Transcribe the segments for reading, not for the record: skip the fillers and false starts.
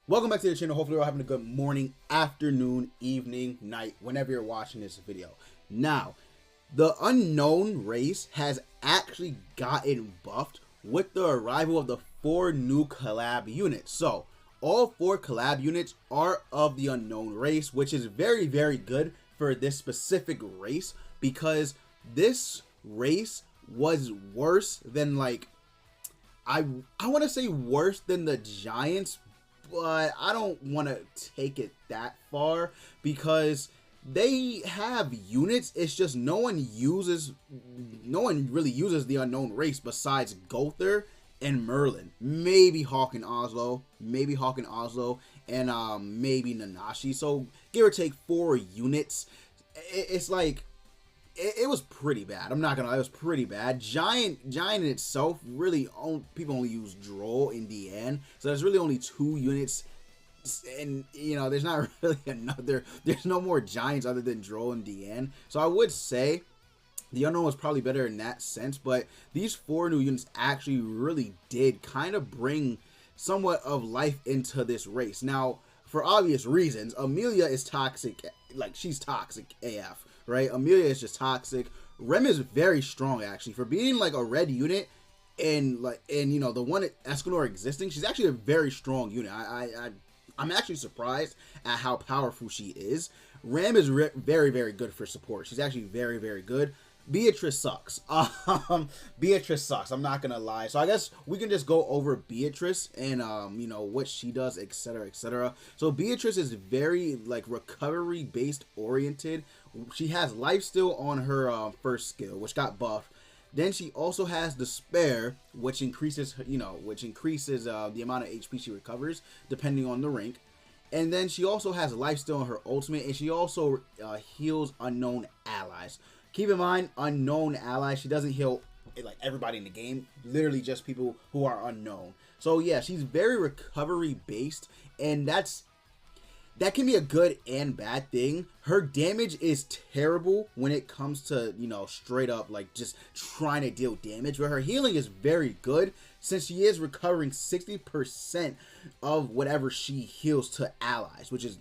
Welcome back to the channel. Hopefully you're all having a good morning, afternoon, evening, night, whenever you're watching this video. Now, the unknown race has actually gotten buffed with the arrival of the 4 new collab units. So, all 4 collab units are of the unknown race, which is very, very good for this specific race because this race was worse than I want to say worse than the Giants, but I don't want to take it that far because they have units. It's just no one really uses the unknown race besides Gother and Merlin. Maybe Hawk and Oslo, and maybe Nanashi. So give or take 4 units. It's like it was pretty bad. I'm not gonna lie, it was pretty bad. Giant in itself, really, people only use Droll in the end, so there's really only 2 units, and you know, there's not really there's no more Giants other than Droll and DN. So I would say the unknown was probably better in that sense, but these 4 new units actually really did kind of bring somewhat of life into this race. Now, for obvious reasons, Amelia is toxic, like she's toxic AF. Right, Amelia is just toxic. Rem is very strong actually for being like a red unit, and you know, the one at Escanor existing, she's actually a very strong unit. I'm actually surprised at how powerful she is. Rem is very, very good for support. She's actually very, very good. Beatrice sucks. Beatrice sucks. I'm not gonna lie. So I guess we can just go over Beatrice and you know, what she does, etc., etc. So Beatrice is very like recovery based oriented. She has lifesteal on her first skill, which got buffed. Then she also has Despair, which increases the amount of HP she recovers depending on the rank. And then she also has lifesteal on her ultimate, and she also heals unknown allies. Keep in mind, unknown allies, she doesn't heal like everybody in the game, literally just people who are unknown. So yeah, she's very recovery based, and that can be a good and bad thing. Her damage is terrible when it comes to, you know, straight up like just trying to deal damage, but her healing is very good since she is recovering 60% of whatever she heals to allies, which is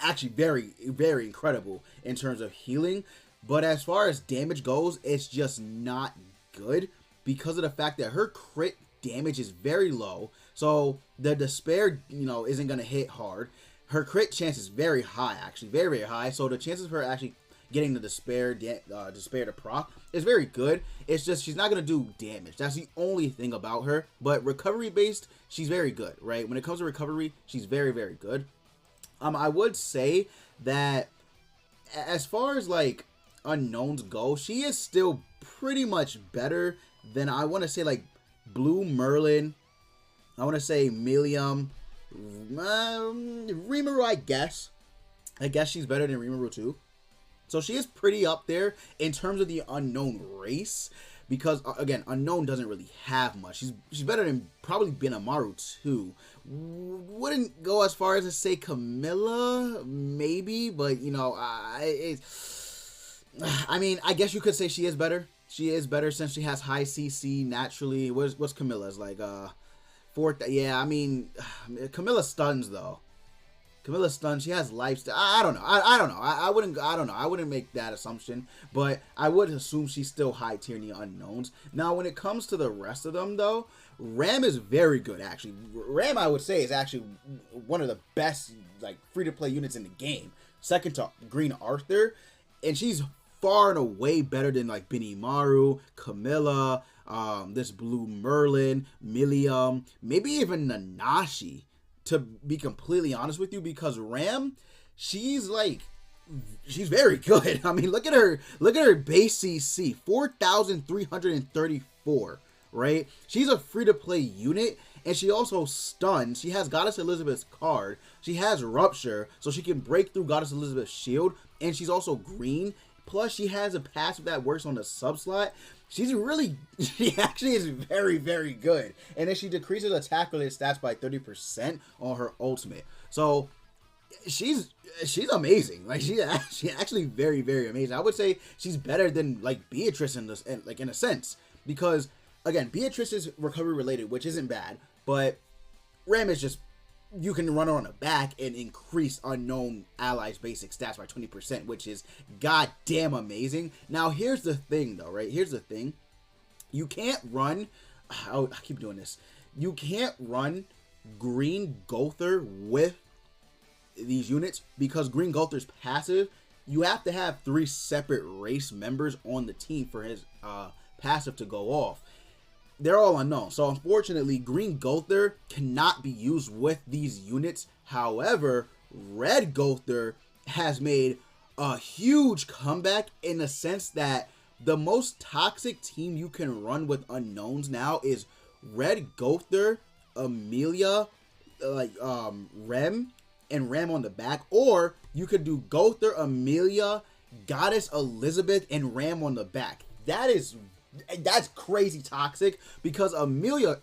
actually very, very incredible in terms of healing. But as far as damage goes, it's just not good because of the fact that her crit damage is very low. So the Despair, you know, isn't going to hit hard. Her crit chance is very high, actually, very, very high. So the chances of her actually getting the Despair to proc is very good. It's just she's not going to do damage. That's the only thing about her. But recovery based, she's very good, right? When it comes to recovery, she's very, very good. I would say that as far as like unknowns go, she is still pretty much better than, I want to say, like Blue Merlin. I want to say Millium, Rimuru. I guess she's better than Rimuru too. So she is pretty up there in terms of the unknown race because again, unknown doesn't really have much. She's better than probably Benimaru too. Wouldn't go as far as to say Camilla, maybe, but you know, I mean, I guess you could say she is better. She is better since she has high CC naturally. What's Camilla's like? 4th. Yeah, I mean, Camilla stuns though. Camilla stuns. She has lifesteal. I don't know. I don't know. I don't know. I wouldn't make that assumption, but I would assume she's still high tier in the unknowns. Now, when it comes to the rest of them though, Ram is very good actually. Ram, I would say, is actually one of the best like free to play units in the game. Second to Green Arthur, and she's far and away better than like Benimaru, Camilla, this Blue Merlin, Millium, maybe even Nanashi, to be completely honest with you, because Ram, she's very good. I mean, look at her base CC, 4,334, right? She's a free-to-play unit, and she also stuns. She has Goddess Elizabeth's card. She has Rupture, so she can break through Goddess Elizabeth's shield, and she's also green. Plus, she has a passive that works on the sub slot. She actually is very, very good. And then she decreases attack related stats by 30% on her ultimate. So she's amazing. Like she's actually very, very amazing. I would say she's better than like Beatrice in a sense, because again, Beatrice is recovery related, which isn't bad, but Ram is just you can run her on the back and increase unknown allies' basic stats by 20%, which is goddamn amazing. Now, here's the thing, though, right? Here's the thing. You can't run... I keep doing this. You can't run Green Gowther with these units because Green Gowther's passive, you have to have 3 separate race members on the team for his passive to go off. They're all unknown. So unfortunately, Green Gowther cannot be used with these units. However, Red Gowther has made a huge comeback in the sense that the most toxic team you can run with unknowns now is Red Gowther, Amelia, Rem, and Ram on the back. Or you could do Gowther, Amelia, Goddess Elizabeth, and Ram on the back. That's crazy toxic because Amelia,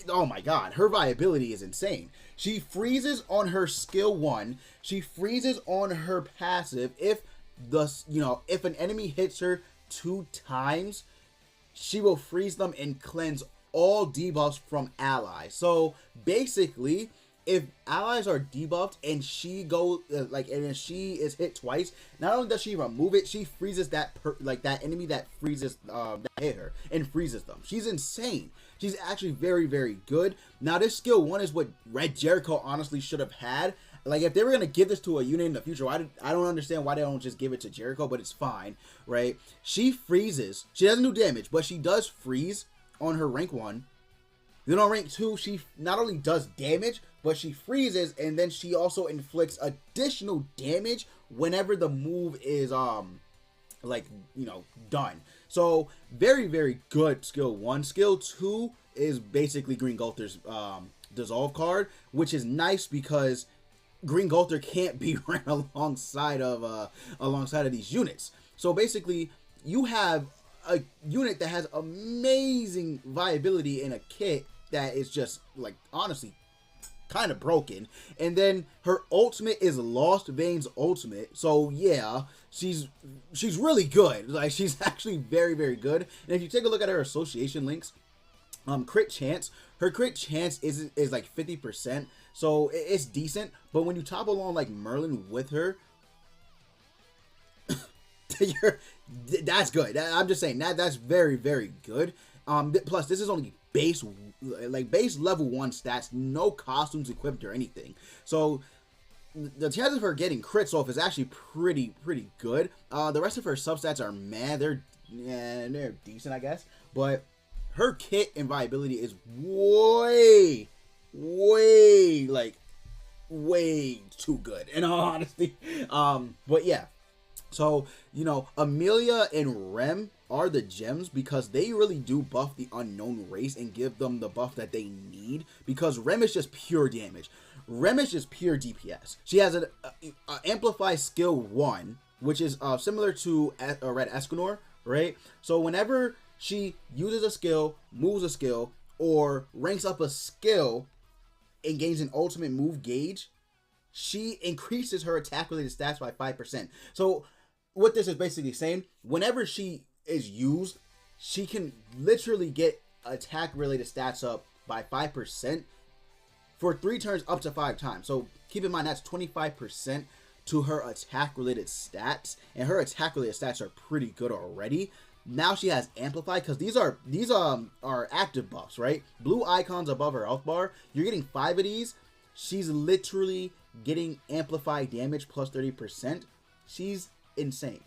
oh my god, her viability is insane. She freezes on her skill 1. She freezes on her passive if an enemy hits her 2 times, she will freeze them and cleanse all debuffs from allies. So basically, if allies are debuffed and she and she is hit twice, not only does she remove it, she freezes that enemy that freezes that hit her and freezes them. She's insane. She's actually very, very good. Now this skill 1 is what Red Jericho honestly should have had. Like, if they were gonna give this to a unit in the future, I don't understand why they don't just give it to Jericho, but it's fine, right? She freezes. She doesn't do damage, but she does freeze on her rank 1. Then on rank 2, she not only does damage, but she freezes, and then she also inflicts additional damage whenever the move is done. So very, very good skill 1. Skill 2 is basically Green Gowther's dissolve card, which is nice because Green Gowther can't be ran alongside of these units. So basically, you have a unit that has amazing viability in a kit that is just, like, honestly kind of broken. And then her ultimate is Lost Veins ultimate. So yeah, she's really good. Like, she's actually very, very good. And if you take a look at her association links, crit chance, her crit chance is like 50%. So it's decent. But when you topple on like Merlin with her, that's good. I'm just saying that's very, very good. Plus this is only base level 1 stats, no costumes equipped or anything. So the chance of her getting crits off is actually pretty good. The rest of her substats are meh. They're decent, I guess. But her kit and viability is way too good, in all honesty. But yeah. So, Amelia and Rem are the gems because they really do buff the unknown race and give them the buff that they need, because Rem is just pure damage. Rem is just pure DPS. She has an Amplify skill 1, which is similar to Red Escanor, right? So whenever she uses a skill, moves a skill, or ranks up a skill and gains an ultimate move gauge, she increases her attack-related stats by 5%. So what this is basically saying, whenever she is used, she can literally get attack-related stats up by 5% for 3 turns up to 5 times. So keep in mind that's 25% to her attack-related stats, and her attack-related stats are pretty good already. Now she has Amplify, because these are active buffs, right? Blue icons above her health bar. You're getting 5 of these. She's literally getting Amplify damage plus 30%. She's insane.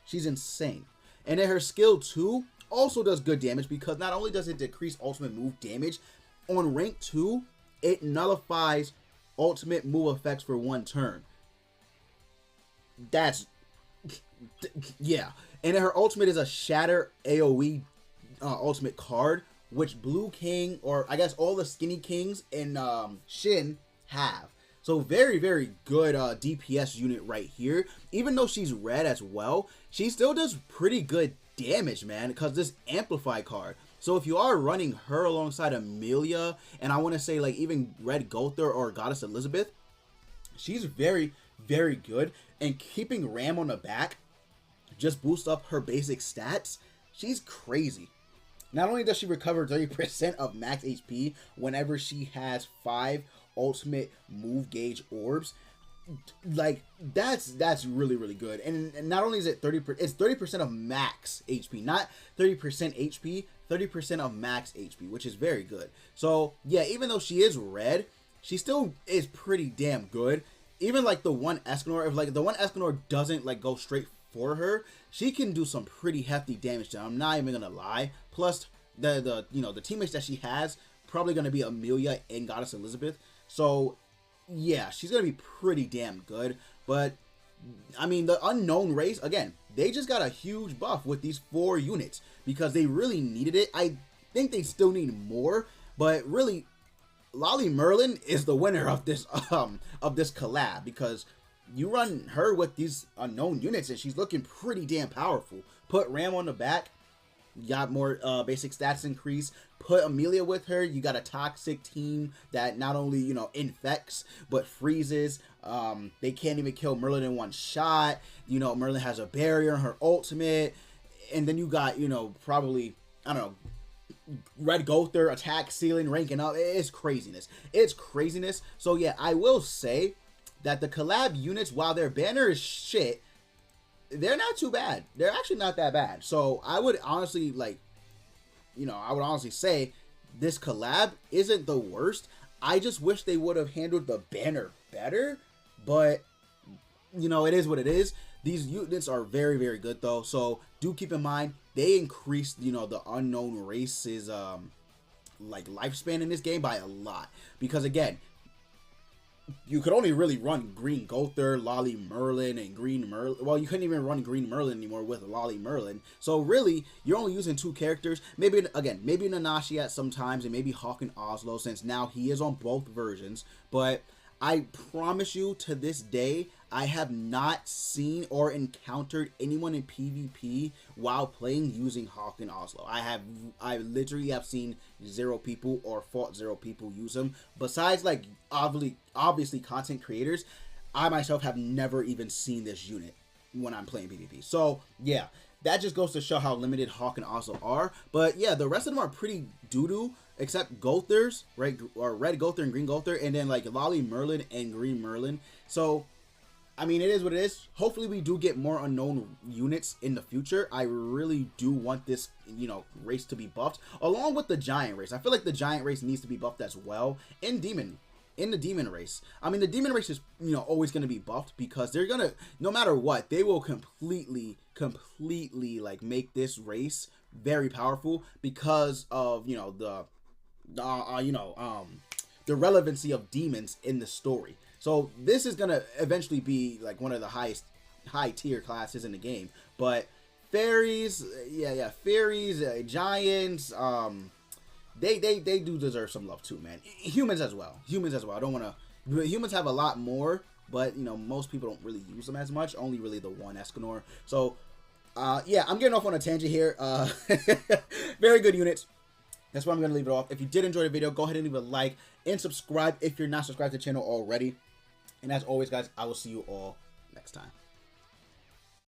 She's insane. And then her skill 2 also does good damage, because not only does it decrease ultimate move damage, on rank 2, it nullifies ultimate move effects for 1 turn. That's... yeah. And then her ultimate is a Shatter AoE ultimate card, which Blue King, or I guess all the Skinny Kings in Shin have. So very, very good DPS unit right here. Even though she's red as well, she still does pretty good damage, man, because this Amplify card. So if you are running her alongside Amelia, and I want to say like even Red Gowther or Goddess Elizabeth, she's very, very good. And keeping Ram on the back just boosts up her basic stats. She's crazy. Not only does she recover 30% of max HP whenever she has 5 ultimate move gauge orbs. Like that's really good. And not only is it 30%, it's 30% of max HP, not 30% HP, 30% of max HP, which is very good. So yeah, even though she is red, she still is pretty damn good. Even like the one Escanor, if like the one Escanor doesn't like go straight for her, she can do some pretty hefty damage to them. I'm not even gonna lie. Plus the you know, the teammates that she has probably gonna be Amelia and Goddess Elizabeth. So yeah, she's gonna be pretty damn good. But I mean, the unknown race, again, they just got a huge buff with these 4 units because they really needed it. I think they still need more, but really Lolly Merlin is the winner of this collab, because you run her with these unknown units and she's looking pretty damn powerful. Put Ram on the back, you got more basic stats increase. Put Amelia with her, you got a toxic team that not only, you know, infects but freezes. They can't even kill Merlin in one shot. You know, Merlin has a barrier in her ultimate. And then you got, you know, probably, I don't know, Red Gother attack ceiling ranking up. It's craziness. It's craziness. So yeah, I will say that the collab units, while their banner is shit, they're not too bad. They're actually not that bad. So I would honestly, like, you know, I would honestly say this collab isn't the worst. I just wish they would have handled the banner better, but you know, it is what it is. These units are very good though, so do keep in mind they increased, you know, the unknown race's like lifespan in this game by a lot, because again, you could only really run Green Gother, Lolly Merlin, and Green Merlin. Well, you couldn't even run Green Merlin anymore with Lolly Merlin. So really, you're only using 2 characters. Maybe, again, maybe Nanashi at sometimes, and maybe Hawk and Oslo, since now he is on both versions. But I promise you, to this day, I have not seen or encountered anyone in PvP while playing using Hawk and Oslo. I literally have seen 0 people or fought 0 people use them. Besides, like, obviously content creators, I myself have never even seen this unit when I'm playing PvP. So yeah, that just goes to show how limited Hawk and Oslo are. But yeah, the rest of them are pretty doo-doo, except Gothers, right? Or Red Gother and Green Gother, and then like Lolly Merlin and Green Merlin. So I mean, it is what it is. Hopefully we do get more unknown units in the future. I really do want this, you know, race to be buffed, along with the giant race. I feel like the giant race needs to be buffed as well in the demon race. I mean, the demon race is, you know, always going to be buffed, because they're gonna, no matter what, they will completely like make this race very powerful because of, you know, the relevancy of demons in the story. So this is gonna eventually be like one of the highest high tier classes in the game. But fairies, fairies, giants, they do deserve some love too, man. Humans as well. I don't want to. Humans have a lot more, but you know, most people don't really use them as much. Only really the one Escanor. So yeah, I'm getting off on a tangent here. Very good units. That's why I'm going to leave it off. If you did enjoy the video, go ahead and leave a like and subscribe if you're not subscribed to the channel already. And as always, guys, I will see you all next time.